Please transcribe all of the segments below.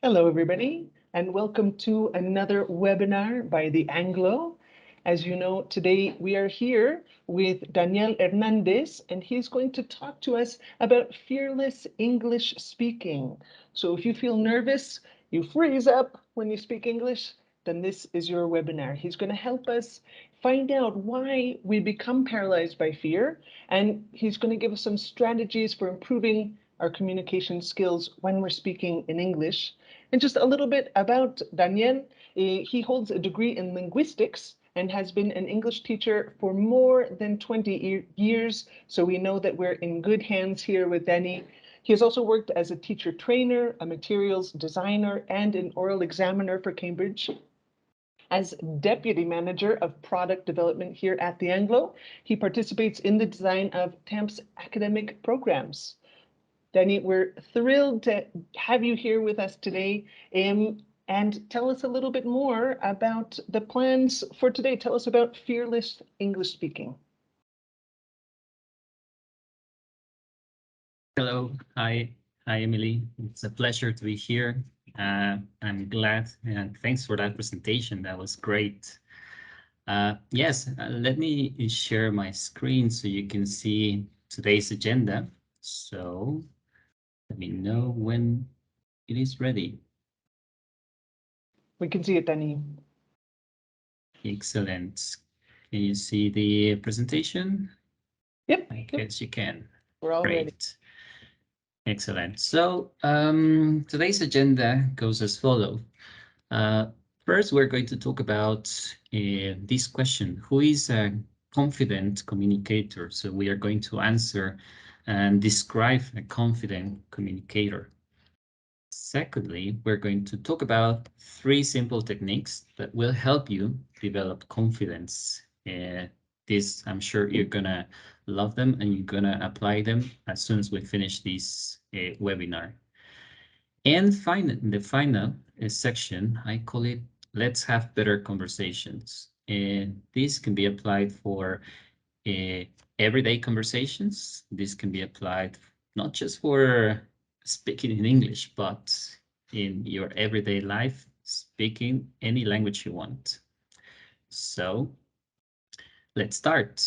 Hello, everybody, and welcome to another webinar by the Anglo. As you know, today we are here with Daniel Hernández, and he's going to talk to us about fearless English speaking. So if you feel nervous, you freeze up when you speak English, then this is your webinar. He's going to help us find out why we become paralyzed by fear, and he's going to give us some strategies for improving our communication skills when we're speaking in English. And just a little bit about Daniel. He holds a degree in linguistics and has been an English teacher for more than 20 years. So we know that we're in good hands here with Danny. He has also worked as a teacher trainer, a materials designer, and an oral examiner for Cambridge. As deputy manager of product development here at the Anglo, he participates in the design of TAMF's academic programs. Danny, we're thrilled to have you here with us today. And tell us a little bit more about the plans for today. Tell us about fearless English speaking. Hello, hi Emily. It's a pleasure to be here. I'm glad and thanks for that presentation. That was great. Yes, let me share my screen so you can see today's agenda. So let me know when it is ready. We can see it, Danny. Excellent. Can you see the presentation? Yep. I guess you can. We're all ready. Great. Excellent. So today's agenda goes as follows. First, we're going to talk about this question: who is a confident communicator? So we are going to answer and describe a confident communicator. Secondly, we're going to talk about 3 simple techniques that will help you develop confidence. This, I'm sure you're gonna love them and you're gonna apply them as soon as we finish this webinar. And the final section, I call it Let's Have Better Conversations. And this can be applied for everyday conversations. This can be applied not just for speaking in English, but in your everyday life, speaking any language you want. So let's start,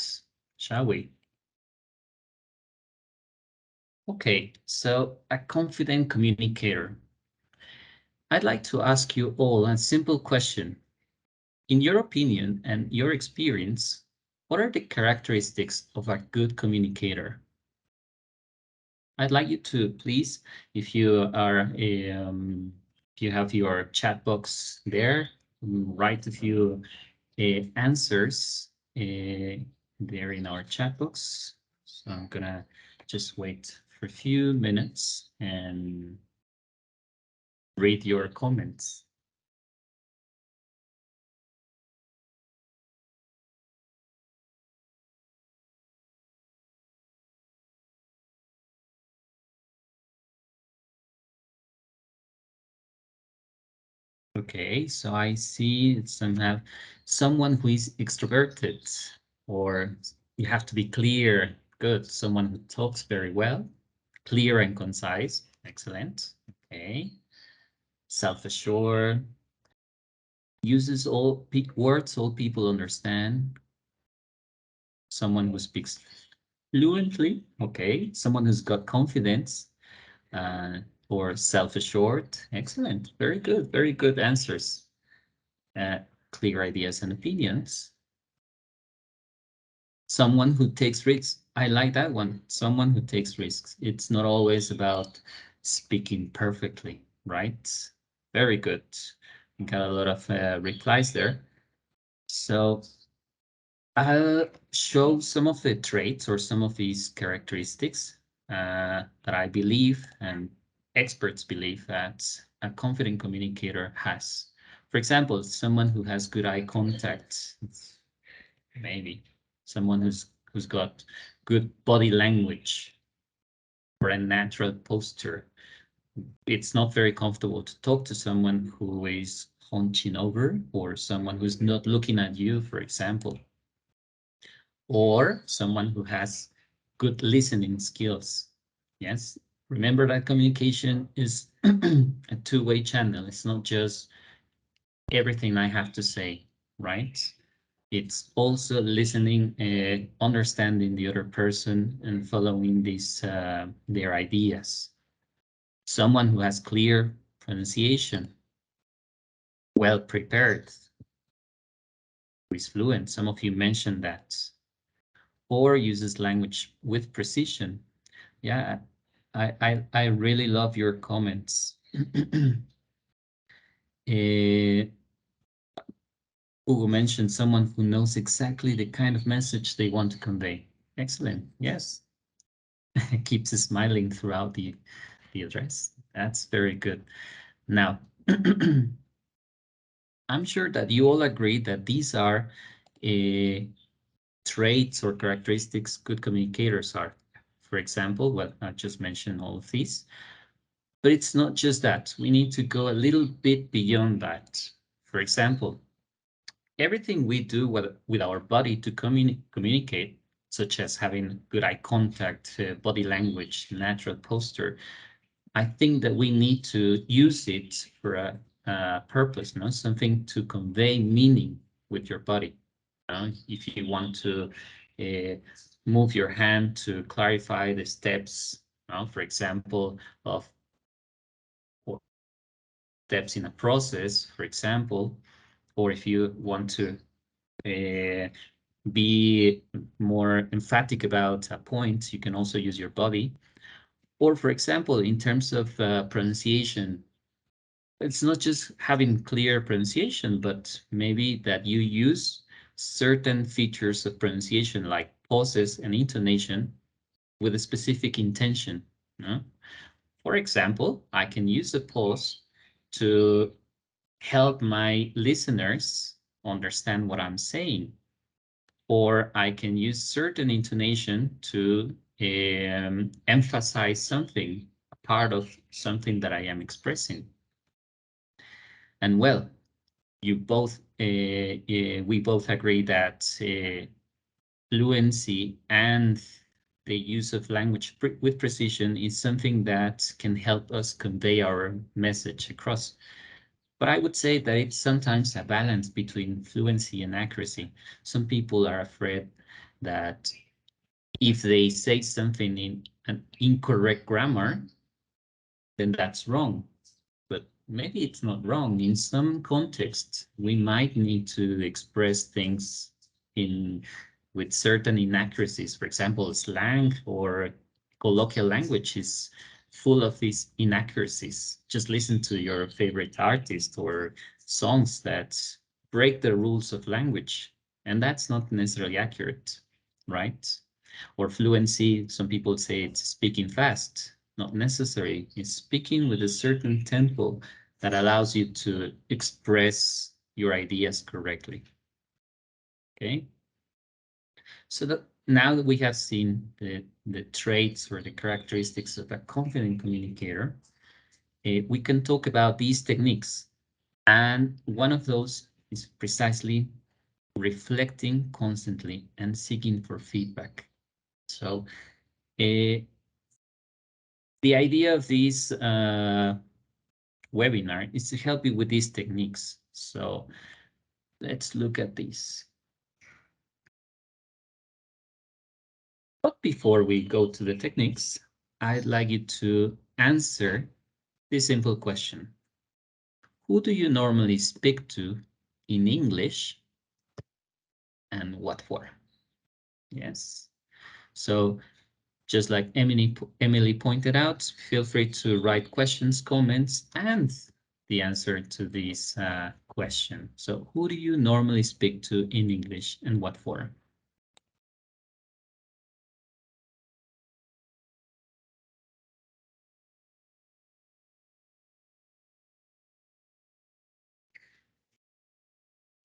shall we? Okay, so a confident communicator. I'd like to ask you all a simple question. In your opinion and your experience, what are the characteristics of a good communicator? I'd like you to please, if you are if you have your chat box there, write a few answers there in our chat box. So I'm gonna just wait for a few minutes and read your comments. Okay, so I see some have someone who is extroverted, or you have to be clear. Good. Someone who talks very well, clear and concise. Excellent. Okay. Self-assured, uses all words all people understand. Someone who speaks fluently. Okay. Someone who's got confidence, or self-assured. Excellent. Very good. Very good answers. Clear ideas and opinions. Someone who takes risks. I like that one. Someone who takes risks. It's not always about speaking perfectly, right? Very good. We got a lot of replies there. So I'll show some of the traits or some of these characteristics that I believe and experts believe that a confident communicator has. For example, someone who has good eye contact, maybe someone who's got good body language or a natural posture. It's not very comfortable to talk to someone who is hunching over or someone who's not looking at you, for example, or someone who has good listening skills. Yes, remember that communication is a two-way channel. It's not just everything I have to say, right? It's also listening, understanding the other person and following their ideas. Someone who has clear pronunciation, well prepared, who is fluent. Some of you mentioned that. Or uses language with precision. Yeah, I really love your comments. Hugo mentioned someone who knows exactly the kind of message they want to convey. Excellent. Yes. Keeps smiling throughout the address. That's very good. Now, I'm sure that you all agree that these are traits or characteristics good communicators are. For example, well, I just mentioned all of these, but it's not just that. We need to go a little bit beyond that. For example, everything we do with our body to communicate, such as having good eye contact, body language, natural posture, I think that we need to use it for a purpose, no? Something to convey meaning with your body. If you want to uh, move your hand to clarify the steps, for example, of steps in a process, for example, or if you want to uh, be more emphatic about a point, you can also use your body. Or, for example, in terms of pronunciation, it's not just having clear pronunciation, but maybe that you use certain features of pronunciation like pauses and intonation with a specific intention. No? For example, I can use a pause to help my listeners understand what I'm saying, or I can use certain intonation to emphasize something, a part of something that I am expressing. And well, we both agree that fluency and the use of language with precision is something that can help us convey our message across. But I would say that it's sometimes a balance between fluency and accuracy. Some people are afraid that if they say something in an incorrect grammar, then that's wrong. But maybe it's not wrong. In some contexts, we might need to express things in with certain inaccuracies. For example, slang or colloquial language is full of these inaccuracies. Just listen to your favorite artist or songs that break the rules of language, and that's not necessarily accurate, right? Or fluency, some people say it's speaking fast. Not necessary. It's speaking with a certain tempo that allows you to express your ideas correctly. Okay. So that now that we have seen the traits or the characteristics of a confident communicator, we can talk about these techniques. And one of those is precisely reflecting constantly and seeking for feedback. So the idea of this webinar is to help you with these techniques. So let's look at this. But before we go to the techniques, I'd like you to answer this simple question. Who do you normally speak to in English and what for? Yes. So just like Emily pointed out, feel free to write questions, comments, and the answer to this question. So who do you normally speak to in English and what for?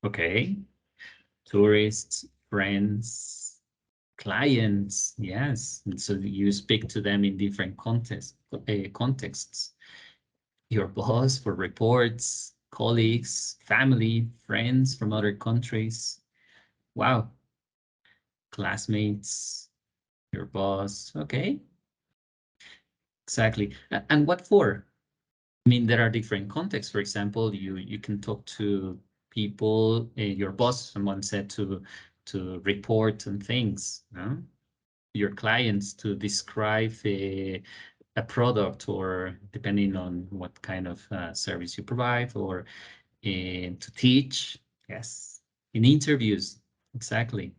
Okay, tourists, friends, clients, yes. And so you speak to them in different contexts. Your boss for reports, colleagues, family, friends from other countries. Wow, classmates, your boss. Okay, exactly. And what for? I mean, there are different contexts. For example, you can talk to people, your boss, someone said to report on things, no? Your clients to describe a product, or depending on what kind of service you provide, or to teach. Yes, in interviews, exactly.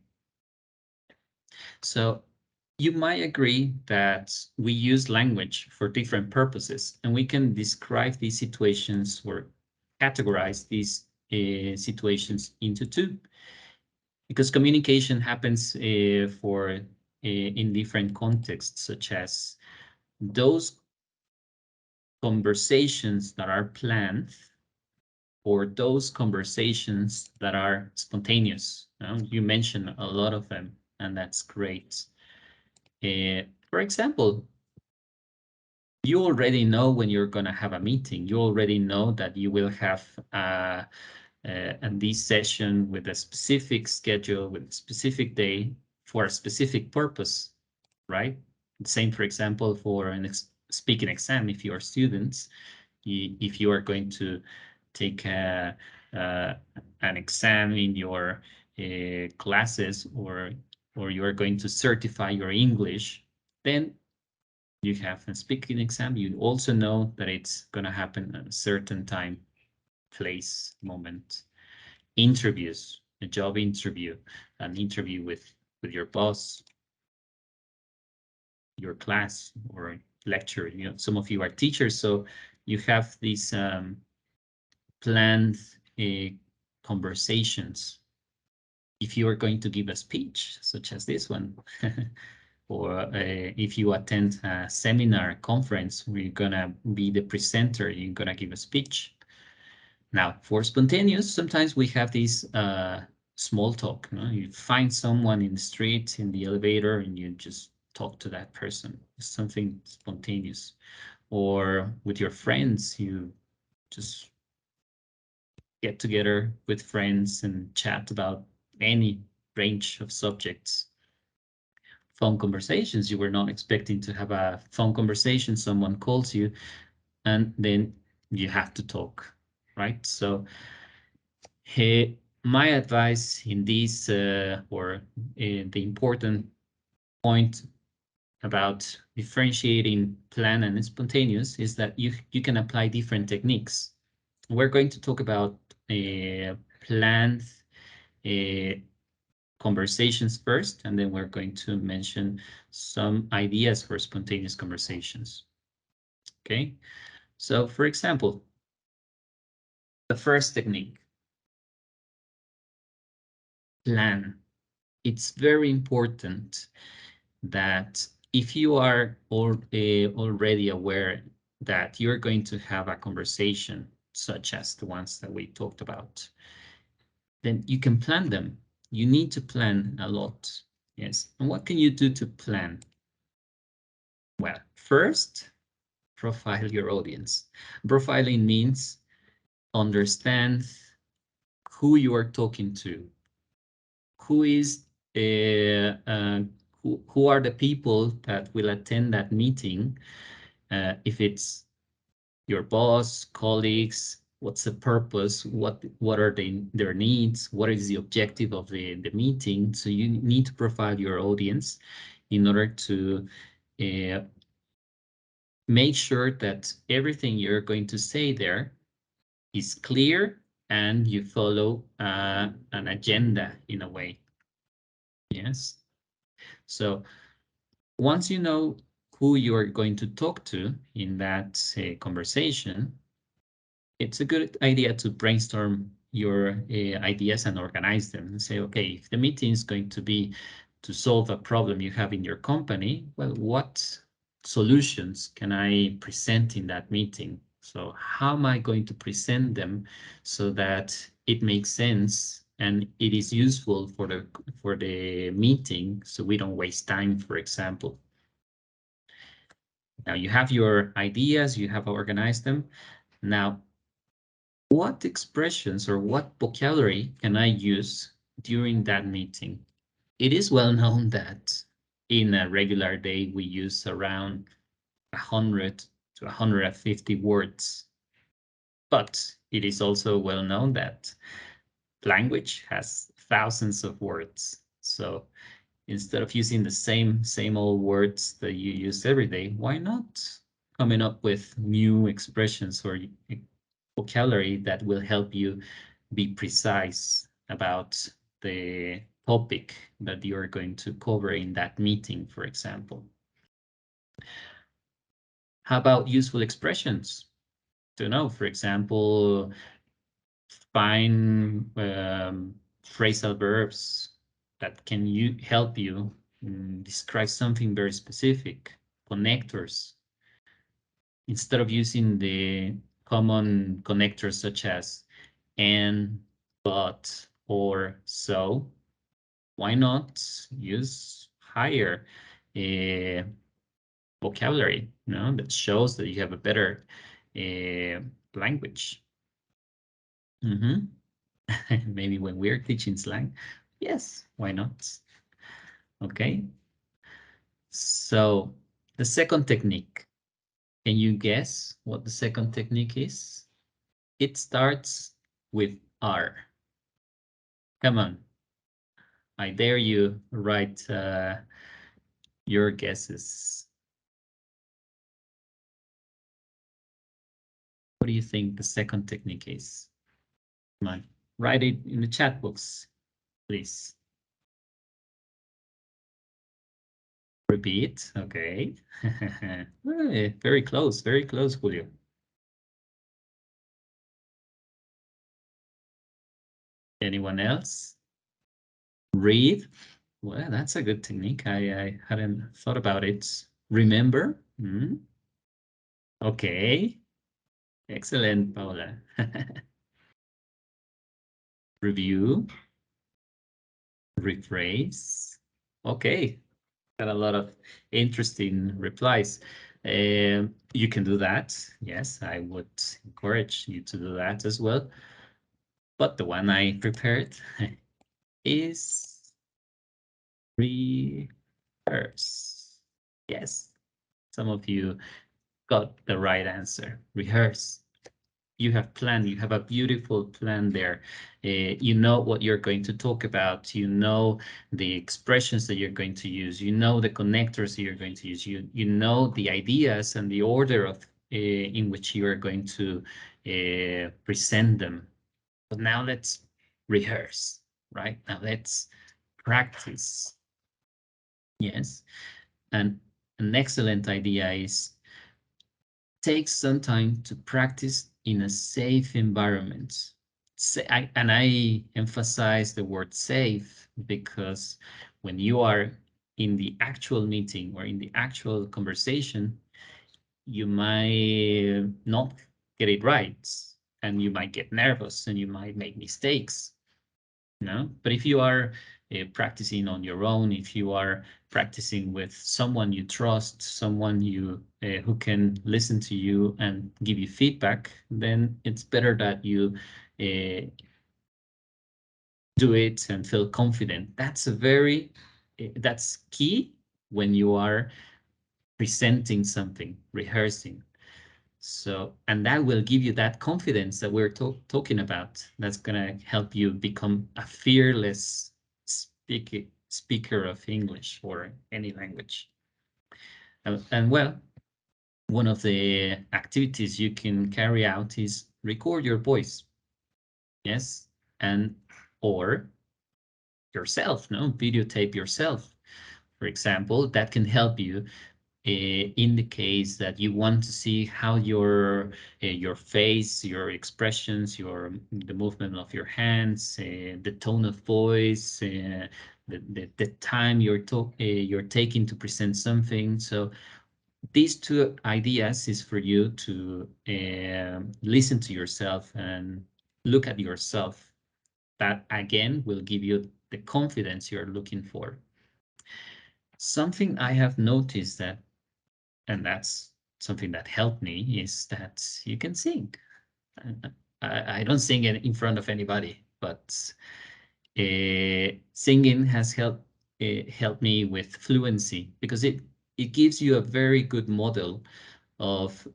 So you might agree that we use language for different purposes, and we can describe these situations or categorize these situations into two, because communication happens in different contexts, such as those conversations that are planned or those conversations that are spontaneous. You mentioned a lot of them, and that's great. For example, you already know when you're going to have a meeting. You already know that you will have this session with a specific schedule, with a specific day, for a specific purpose, right? Same, for example, for an speaking exam. If you are students, if you are going to take an exam in your classes, or you are going to certify your English, then you have a speaking exam. You also know that it's going to happen at a certain time, place, moment. Interviews, a job interview, an interview with your boss, your class, or lecture. Some of you are teachers, so you have these planned conversations. If you are going to give a speech, such as this one, or if you attend a seminar, conference, where you're gonna be the presenter, you're gonna give a speech. Now, for spontaneous, sometimes we have this small talk. You find someone in the street, in the elevator, and you just talk to that person. It's something spontaneous. Or with your friends, you just get together with friends and chat about any range of subjects. Phone conversations, you were not expecting to have a phone conversation. Someone calls you, and then you have to talk, right? So my advice in this, or the important point about differentiating planned and spontaneous, is that you can apply different techniques. We're going to talk about planned conversations first, and then we're going to mention some ideas for spontaneous conversations. Okay, so for example, the first technique, plan. It's very important that if you are already aware that you're going to have a conversation such as the ones that we talked about, then you can plan them. You need to plan a lot. Yes. And what can you do to plan? Well, first, profile your audience. Profiling means understand who you are talking to, who is who are the people that will attend that meeting. If it's your boss, colleagues, what's the purpose? What are their needs? What is the objective of the meeting? So you need to profile your audience in order to make sure that everything you're going to say there is clear and you follow an agenda in a way. Yes. So once you know who you are going to talk to in that conversation, it's a good idea to brainstorm your ideas and organize them and say, okay, if the meeting is going to be to solve a problem you have in your company, well, what solutions can I present in that meeting? So how am I going to present them so that it makes sense and it is useful for the meeting, so we don't waste time, for example. Now you have your ideas, you have organized them. Now, what expressions or what vocabulary can I use during that meeting? It is well known that in a regular day we use around 100 to 150 words. But it is also well known that language has thousands of words. So instead of using the same old words that you use every day, why not coming up with new expressions or vocabulary that will help you be precise about the topic that you're going to cover in that meeting, for example. How about useful expressions? To know, for example, find phrasal verbs that can help you describe something very specific. Connectors. Instead of using the common connectors such as and, but, or, so, why not use higher uh, vocabulary, that shows that you have a better language. Maybe when we're teaching slang, yes, why not? Okay. So the second technique, can you guess what the second technique is? It starts with R. Come on. I dare you write your guesses. What do you think the second technique is? Come on, write it in the chat box, please. Repeat, okay. Very close, Julio. Anyone else? Read. Well, that's a good technique. I hadn't thought about it. Remember. Okay. Excellent, Paula. Review. Rephrase. Okay. Got a lot of interesting replies. You can do that. Yes, I would encourage you to do that as well. But the one I prepared is rehearse. Yes, some of you got the right answer. Rehearse. You have planned, you have a beautiful plan there. You know what you're going to talk about. You know the expressions that you're going to use. You know the connectors that you're going to use. You know the ideas and the order of in which you are going to present them. But now let's rehearse, right? Now let's practice. Yes. And an excellent idea is take some time to practice in a safe environment. And I emphasize the word safe because when you are in the actual meeting or in the actual conversation, you might not get it right and you might get nervous and you might make mistakes. But if you are practicing on your own, if you are practicing with someone you trust, someone you who can listen to you and give you feedback, then it's better that you do it and feel confident. That's key when you are presenting something, rehearsing. So, and that will give you that confidence that we're talking about. That's going to help you become a fearless speaker of English or any language. And well, one of the activities you can carry out is record your voice. Yes, and or yourself, videotape yourself. For example, that can help you in the case that you want to see how your face, your expressions, the movement of your hands, the tone of voice, the time you're taking to present something. So these two ideas is for you to listen to yourself and look at yourself. That again will give you the confidence you're looking for. Something I have noticed and that's something that helped me, is that you can sing. I don't sing in front of anybody, but singing has helped me with fluency because it gives you a very good model of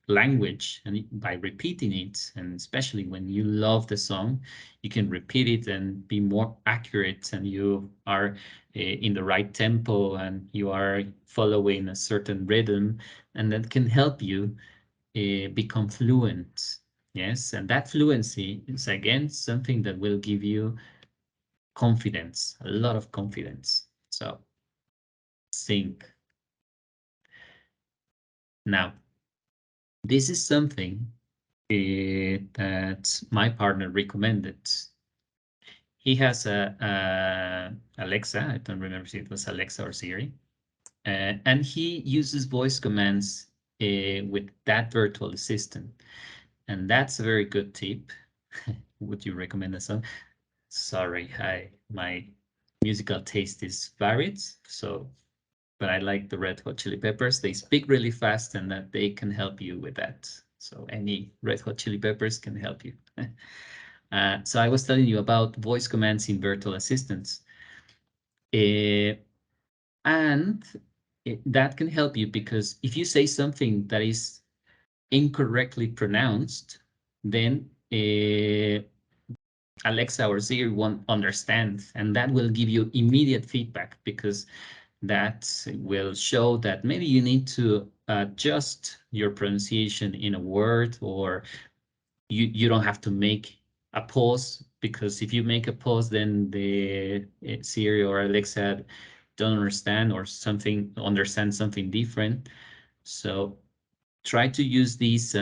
language, and by repeating it, and especially when you love the song, you can repeat it and be more accurate, and you are in the right tempo, and you are following a certain rhythm, and that can help you become fluent. Yes, and that fluency is again something that will give you confidence, a lot of confidence. So think. Now, this is something that my partner recommended. He has a Alexa. I don't remember if it was Alexa or Siri, and he uses voice commands with that virtual assistant, and that's a very good tip. Would you recommend a song? Sorry, my musical taste is varied, so but I like the Red Hot Chili Peppers. They speak really fast, and that they can help you with that. So any Red Hot Chili Peppers can help you. So I was telling you about voice commands in virtual assistants. Uh, and that can help you because if you say something that is incorrectly pronounced, then Alexa or Siri won't understand, and that will give you immediate feedback because that will show that maybe you need to adjust your pronunciation in a word, or you don't have to make a pause, because if you make a pause, then the Siri or Alexa don't understand, or understand something different. So try to use this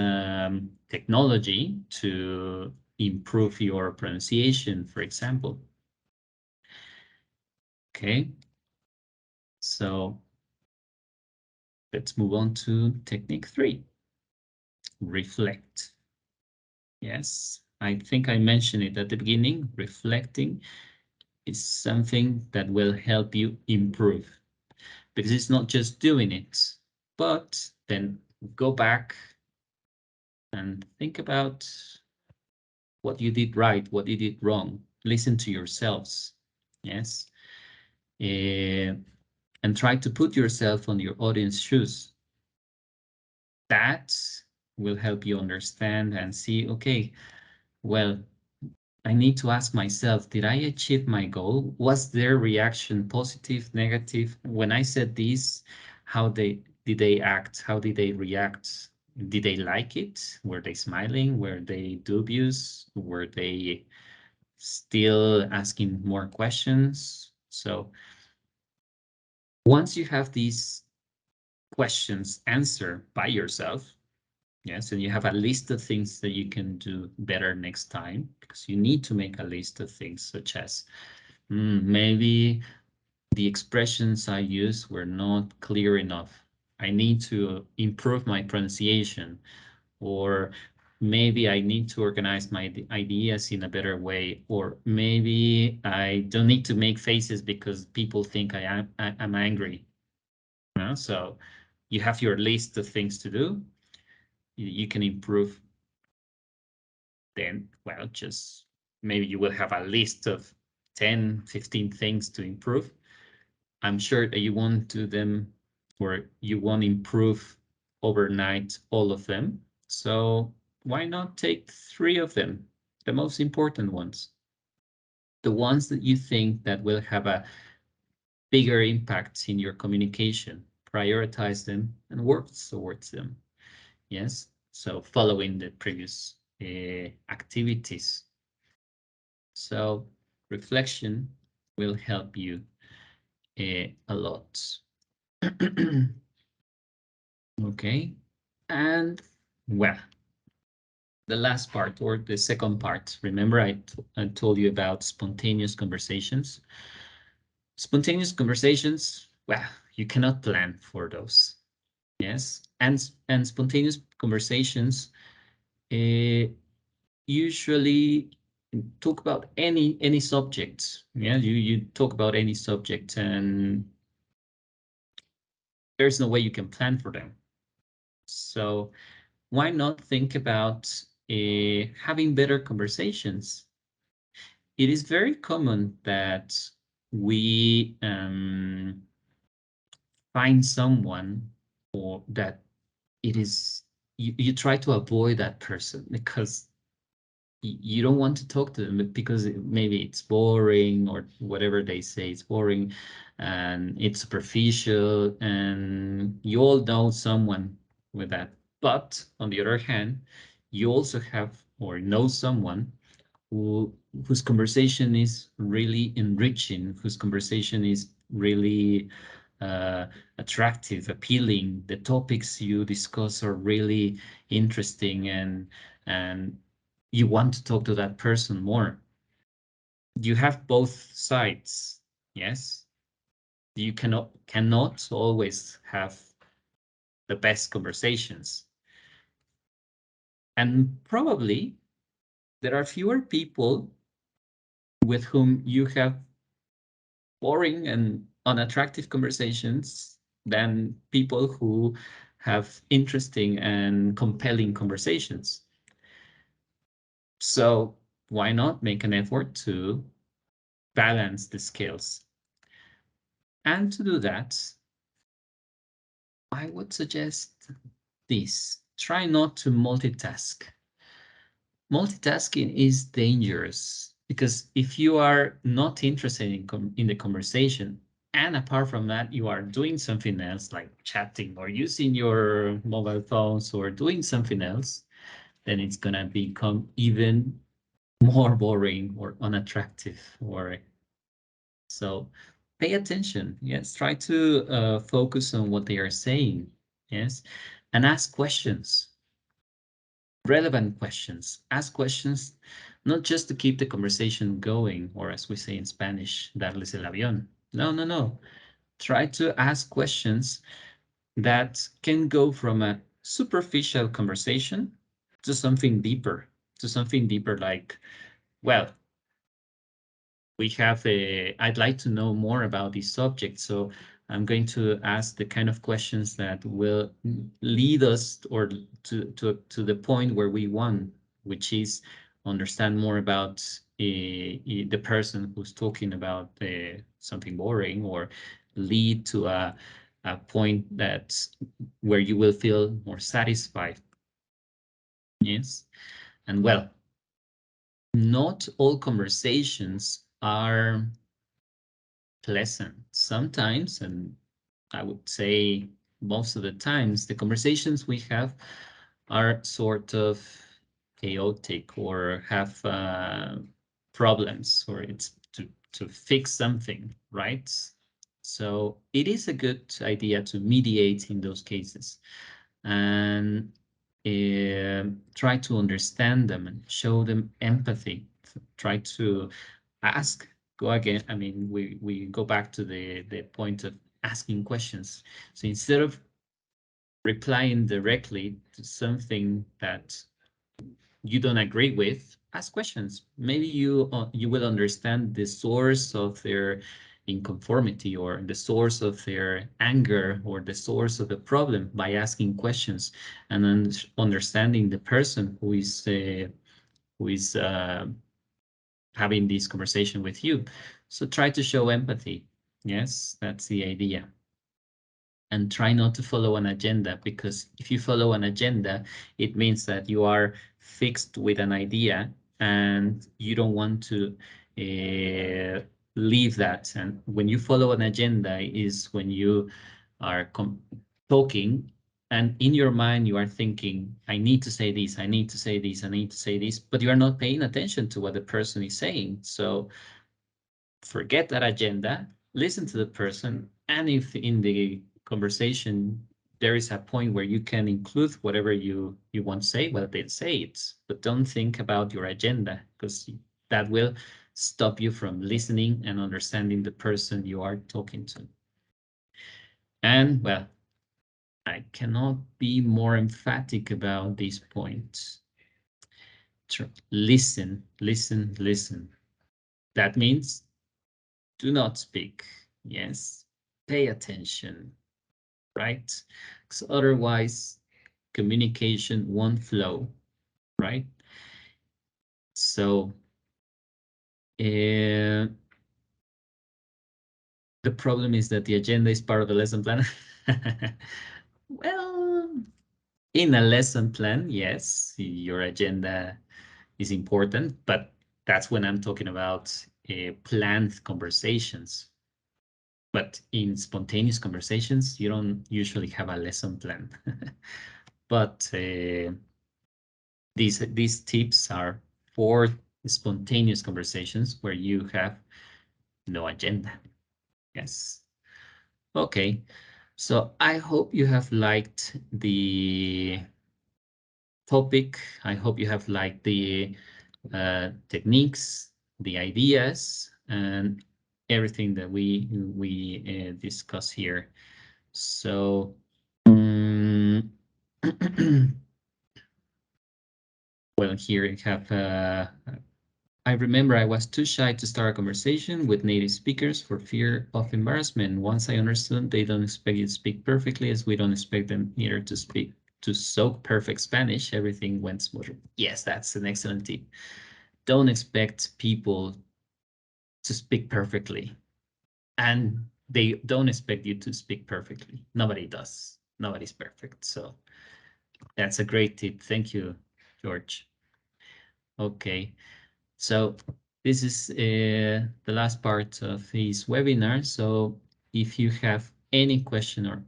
technology to improve your pronunciation, for example. Okay, so let's move on to technique 3, reflect. Yes, I think I mentioned it at the beginning. Reflecting is something that will help you improve, because it's not just doing it, but then go back and think about what you did right, what you did wrong. Listen to yourselves. Yes. And try to put yourself on your audience shoes. That will help you understand and see, okay, well, I need to ask myself, did I achieve my goal? Was their reaction positive, negative? When I said this, how did they act? How did they react? Did they like it? Were they smiling? Were they dubious? Were they still asking more questions? So once you have these questions answered by yourself, yes, and you have a list of things that you can do better next time, because you need to make a list of things such as maybe the expressions I use were not clear enough. I need to improve my pronunciation, or maybe I need to organize my ideas in a better way, or maybe I don't need to make faces because people think I'm angry. So you have your list of things to do. You can improve. Then, well, just maybe you will have a list of 10, 15 things to improve. I'm sure that you won't do them, or you won't improve overnight all of them. So why not take 3 of them, the most important ones, the ones that you think that will have a bigger impact in your communication. Prioritize them and work towards them. Yes, so following the previous activities. So reflection will help you a lot. Okay, and well, the last part, or the second part, remember I told you about spontaneous conversations. Spontaneous conversations, well, you cannot plan for those. Yes, and spontaneous conversations uh, usually talk about any subject. Yeah, you talk about any subject, and there's no way you can plan for them. So why not think about having better conversations? It is very common that we find someone, or that it is you try to avoid that person because you don't want to talk to them because maybe it's boring or whatever they say it's boring and it's superficial, and you all know someone with that. But on the other hand, you also have or know someone who whose conversation is really enriching, whose conversation is really uh, attractive, appealing. The topics you discuss are really interesting, and you want to talk to that person more. You have both sides, yes. You cannot always have the best conversations, and probably there are fewer people with whom you have boring and unattractive conversations than people who have interesting and compelling conversations. So why not make an effort to balance the skills? And to do that, I would suggest this. Try not to multitask. Multitasking is dangerous because if you are not interested in the conversation, and apart from that, you are doing something else like chatting or using your mobile phones or doing something else, then it's gonna become even more boring or unattractive. Or so pay attention. Yes, try to focus on what they are saying. Yes, and ask questions, relevant questions. Ask questions not just to keep the conversation going, or as we say in Spanish, darles el avión. No, no, no. Try to ask questions that can go from a superficial conversation to something deeper like, well, we have a, I'd like to know more about this subject. So I'm going to ask the kind of questions that will lead us or to the point where we want, which is understand more about the person who's talking about something boring, or lead to a point that where you will feel more satisfied. Yes. And well, not all conversations are pleasant. Sometimes, and I would say most of the times, the conversations we have are sort of chaotic or have problems, or it's to fix something, right? So it is a good idea to mediate in those cases and try to understand them and show them empathy. Try to ask, go again. I mean, we go back to the point of asking questions. So instead of replying directly to something that you don't agree with, ask questions. Maybe you will understand the source of their inconformity or the source of their anger or the source of the problem by asking questions and understanding the person who is having this conversation with you. So try to show empathy. Yes, that's the idea. And try not to follow an agenda, because if you follow an agenda, it means that you are fixed with an idea and you don't want to leave that. And when you follow an agenda is when you are talking and in your mind you are thinking, I need to say this, I need to say this, I need to say this, but you are not paying attention to what the person is saying. So forget that agenda, listen to the person, and if in the conversation there is a point where you can include whatever you want to say, well, then say it, but don't think about your agenda, because that will stop you from listening and understanding the person you are talking to. And well, I cannot be more emphatic about this point. Listen, listen, listen. That means do not speak. Yes, pay attention, right? Because otherwise, communication won't flow, right? So the problem is that the agenda is part of the lesson plan. Well, In a lesson plan, yes, your agenda is important, but that's when I'm talking about planned conversations. But in spontaneous conversations, you don't usually have a lesson plan. But these tips are for spontaneous conversations where you have no agenda. Yes. Okay. So I hope you have liked the topic. I hope you have liked the techniques, the ideas, and everything that we discuss here. So, well, here you have. I remember I was too shy to start a conversation with native speakers for fear of embarrassment. Once I understood, they don't expect you to speak perfectly, as we don't expect them either to speak to so perfect Spanish. Everything went smoothly. Yes, that's an excellent tip. Don't expect people to speak perfectly, and they don't expect you to speak perfectly. Nobody does. Nobody's perfect. So that's a great tip. Thank you, George. Okay. So this is the last part of this webinar. So if you have any question or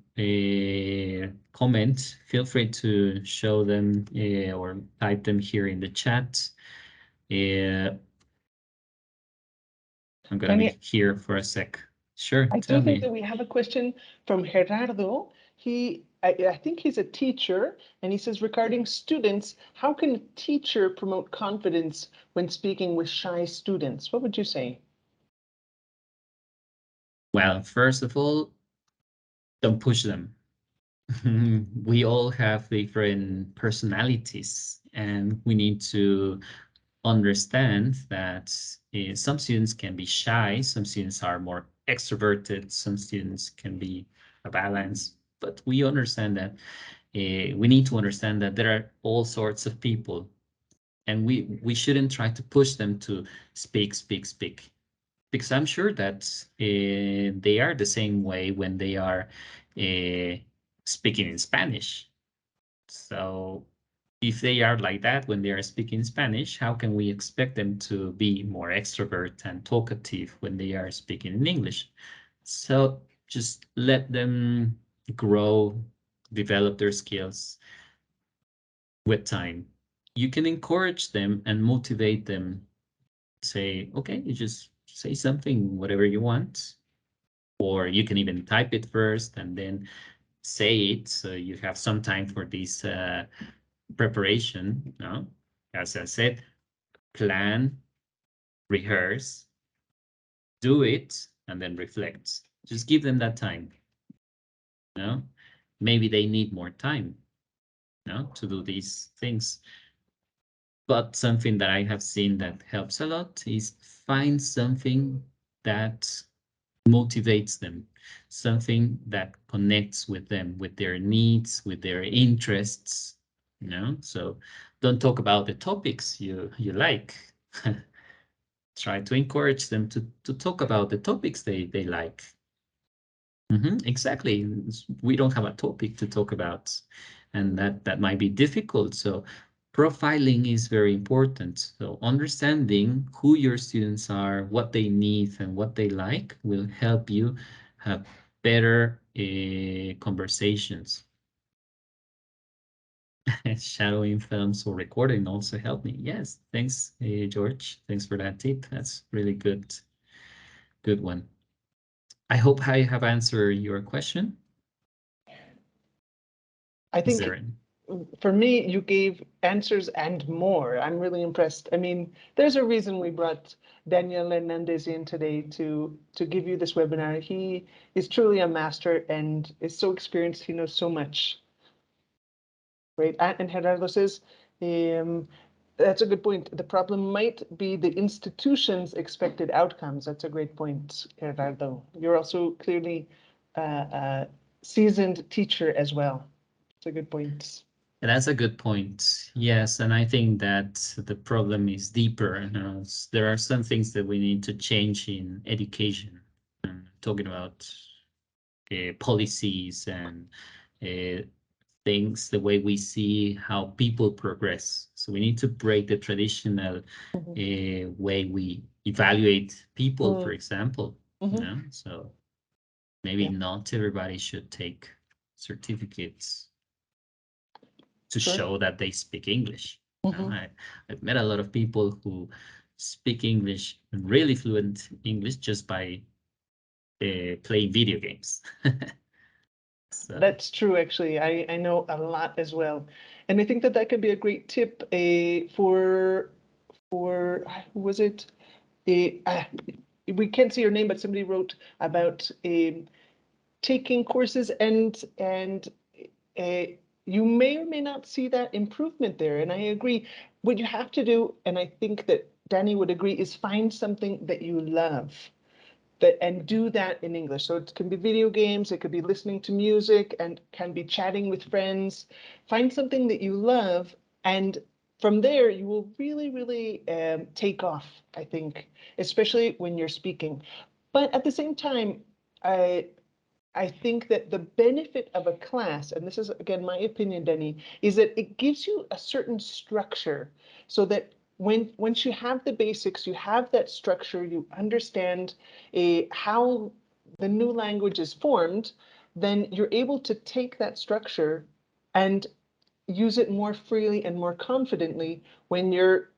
comment, feel free to show them or type them here in the chat. I'm going to be here for a sec. Sure, I tell do think me. that we have a question from Gerardo. I think he's a teacher, and he says, regarding students, how can a teacher promote confidence when speaking with shy students? What would you say? Well, first of all, don't push them. We all have different personalities, and we need to understand that some students can be shy, some students are more extroverted, some students can be a balance. But we understand that we need to understand that there are all sorts of people, and we shouldn't try to push them to speak, speak, speak, because I'm sure that they are the same way when they are uh, speaking in Spanish. So if they are like that when they are speaking Spanish, how can we expect them to be more extrovert and talkative when they are speaking in English? So just let them grow, develop their skills with time. You can encourage them and motivate them. Say, okay, you just say something, whatever you want. Or you can even type it first and then say it. So you have some time for this preparation. No? As I said, plan, rehearse, do it, and then reflect. Just give them that time. No? Maybe they need more time, no, to do these things. But something that I have seen that helps a lot is find something that motivates them, something that connects with them, with their needs, with their interests. So don't talk about the topics you like. Try to encourage them to talk about the topics they like. Exactly. We don't have a topic to talk about, and that might be difficult. So profiling is very important. So understanding who your students are, what they need, and what they like will help you have better conversations. Shadowing films or recording also help me. Yes, thanks, George. Thanks for that tip. That's really good one. I hope I have answered your question. I Is think there any? for me, you gave answers and more. I'm really impressed. I mean, there's a reason we brought Daniel Hernandez in today to give you this webinar. He is truly a master and is so experienced. He knows so much. Right? And Gerardo says, um, that's a good point. The problem might be the institution's expected outcomes. That's a great point, Gerardo. You're also clearly a seasoned teacher as well. It's a good point. That's a good point. Yes, and I think that the problem is deeper. There are some things that we need to change in education. Talking about policies and uh, things, the way we see how people progress. So we need to break the traditional Mhm. way we evaluate people, for Mm, example. You mhm. know, so maybe Yeah, not everybody should take certificates to sure. show that they speak English. Mhm. I've met a lot of people who speak English, really fluent English, just by playing video games. So, That's true, actually. I know a lot as well. And I think that that could be a great tip who was it? Uh, we can't see her name, but somebody wrote about taking courses and uh, you may or may not see that improvement there. And I agree. What you have to do, and I think that Danny would agree, is find something that you love that and do that in English. So it can be video games, it could be listening to music, and can be chatting with friends. Find something that you love, and from there you will really, really take off, I think, especially when you're speaking. But at the same time, I I think that the benefit of a class, and this is again my opinion, Denny, is that it gives you a certain structure so that once you have the basics, you have that structure, you understand how the new language is formed, then you're able to take that structure and use it more freely and more confidently when you're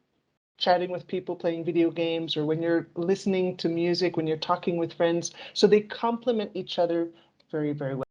chatting with people playing video games or when you're listening to music, when you're talking with friends. So they complement each other very, very well.